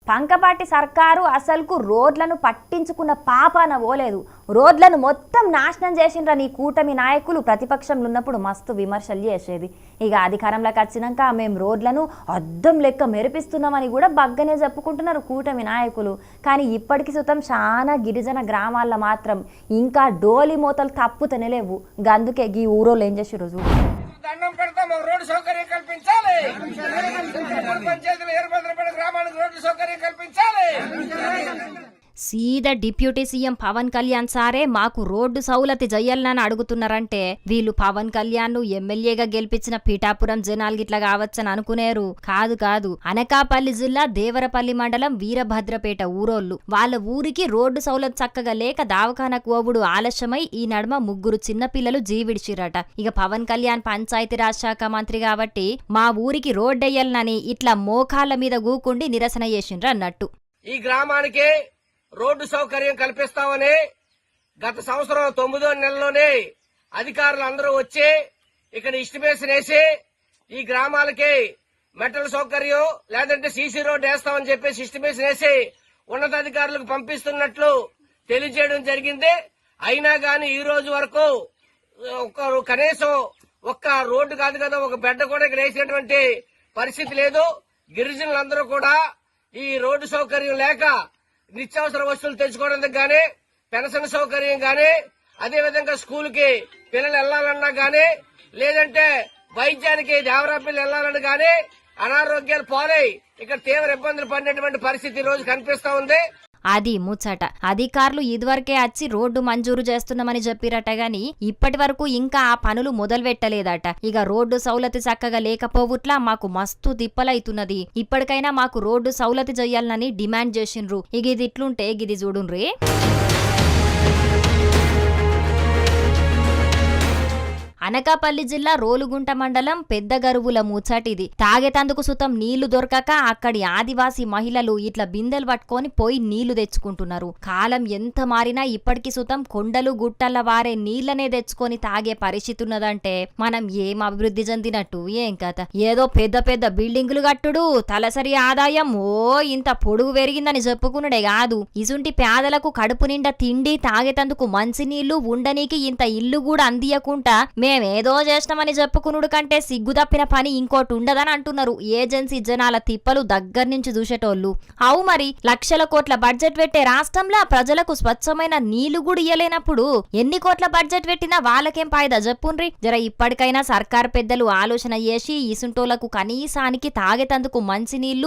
పంకపాటి సర్కారు అసలుకు రోడ్లను పట్టించుకున్న పాపాన పోలేదు. రోడ్లను మొత్తం నాశనం చేసిండ్ర నీ కూటమి నాయకులు. ప్రతిపక్షంలో ఉన్నప్పుడు మస్తు విమర్శలు చేసేది. ఇక అధికారంలోకి వచ్చినాక మేము రోడ్లను అద్దం లెక్క మెరిపిస్తున్నామని కూడా బగ్గనే చెప్పుకుంటున్నారు కూటమి నాయకులు. కానీ ఇప్పటికి సుతం చాలా గిరిజన గ్రామాల్లో మాత్రం ఇంకా డోలి మూతలు తప్పుతనే లేవు. అందుకే ఈ ఊరోళ్ళు ఏం చేసి రోజు దండం పెడతాం, రోడ్డు సౌకర్యం కల్పించాలి. పంచాయతీలు ఏర్పడిన గ్రామానికి రోడ్డు సౌకర్యం కల్పించాలి. సీదా డిప్యూటీ సీఎం పవన్ కళ్యాణ్ సారే మాకు రోడ్డు సౌలతి జయ్యాలని అడుగుతున్నారంటే వీళ్ళు పవన్ కళ్యాణ్ ను ఎమ్మెల్యేగా గెలిపించిన పీఠాపురం జనాలు గిట్లా కావచ్చని అనుకునేరు. కాదు అనకాపల్లి జిల్లా దేవరపల్లి మండలం వీరభద్రపేట ఊరోళ్ళు. వాళ్ళ ఊరికి రోడ్డు సౌలతి చక్కగా లేక దవాఖానకు ఓవుడు ఆలస్యమై ఈ నడుమ 3 చిన్నపిల్లలు జీవిడిచిరట. ఇక పవన్ కళ్యాణ్ పంచాయతీరాజ్ శాఖ మంత్రి కాబట్టి మా ఊరికి రోడ్డెయ్యాలని ఇట్లా మోకాళ్ళ మీద గూకుండి నిరసన చేసిండ్రు అన్నట్టు. ఈ గ్రామానికి రోడ్డు సౌకర్యం కల్పిస్తామని గత సంవత్సరం 9వ నెలలోనే అధికారులు అందరూ వచ్చి ఇక్కడ ఎస్టిమేషన్ వేసి ఈ గ్రామాలకి మెటల్ సౌకర్యం లేదంటే సీసీ రోడ్డు వేస్తామని చెప్పేసి ఎస్టిమేషన్ వేసి ఉన్నతాధికారులకు పంపిస్తున్నట్లు తెలియజేయడం జరిగింది. అయినా గాని ఈ రోజు వరకు కనీసం ఒక్క రోడ్డు కాదు కదా, ఒక బెడ్ కూడా ఇక్కడ వేసినటువంటి పరిస్థితి లేదు. గిరిజనులందరూ కూడా ఈ రోడ్డు సౌకర్యం లేక నిత్యావసర వస్తువులు తెచ్చుకోవడానికి గానీ, పెన్షన్ సౌకర్యం గానీ, అదేవిధంగా స్కూల్ కి పిల్లలు వెళ్లాలన్నా గానీ, లేదంటే వైద్యానికి దేవరాపల్లి వెళ్లాలని గానీ అనారోగ్యాలు పాలై ఇక్కడ తీవ్ర ఇబ్బందులు పడినటువంటి పరిస్థితి ఈ రోజు కనిపిస్తా ఉంది. అది ముచ్చట. అధికారులు ఇదివరకే వచ్చి రోడ్డు మంజూరు చేస్తున్నామని చెప్పిరట గాని ఇప్పటి వరకు ఇంకా ఆ పనులు మొదలు పెట్టలేదట. ఇక రోడ్డు సౌలతి చక్కగా లేకపోవుట్లా మాకు మస్తు తిప్పలైతున్నది. ఇప్పటికైనా మాకు రోడ్డు సౌలతి చెయ్యాలని డిమాండ్ చేసిండ్రు. ఇక ఇది ఇట్లుంటే గిది చూడుండ్రీ. అనకాపల్లి జిల్లా రోలుగుంట మండలం పెద్ద గరువుల ముచ్చటిది. తాగేతందుకు సుతం నీళ్లు దొరకక అక్కడి ఆదివాసీ మహిళలు ఇట్లా బిందెలు పట్టుకొని పోయి నీళ్లు తెచ్చుకుంటున్నారు. కాలం ఎంత మారినా ఇప్పటికి సుతం కొండలు గుట్టల వారే నీళ్లనే తెచ్చుకొని తాగే పరిస్థితి ఉన్నదంటే మనం ఏం అభివృద్ధి చెందినట్టు ఏం కథ. ఏదో పెద్ద పెద్ద బిల్డింగులు కట్టుడు, తలసరి ఆదాయం ఇంత పొడుగు పెరిగిందని చెప్పుకునుడే కాదు, ఇసుంటి పేదలకు కడుపు నిండా తిండి తాగేతందుకు మంచినీళ్లు ఉండనీకి ఇంత ఇల్లు కూడా అందియకుండా మేమేదో చేస్తామని చెప్పుకునుడు కంటే సిగ్గు తప్పిన పని ఇంకోటి ఉండదని అంటున్నారు ఏజెన్సీ జనాల తిప్పలు దగ్గర నుంచి చూసేటోళ్ళు. అవు మరి, లక్షల కోట్ల బడ్జెట్ పెట్టే రాష్ట్రంలో ప్రజలకు స్వచ్ఛమైన నీళ్లు కూడా ఇయ్యలేనప్పుడు ఎన్ని కోట్ల బడ్జెట్ పెట్టినా వాళ్ళకేం ఫాయిదా చెప్పుండ్రి. జర ఇప్పటికైనా సర్కార్ పెద్దలు ఆలోచన చేసి ఇసుంటోళ్లకు కనీసానికి తాగేతందుకు మంచి నీళ్లు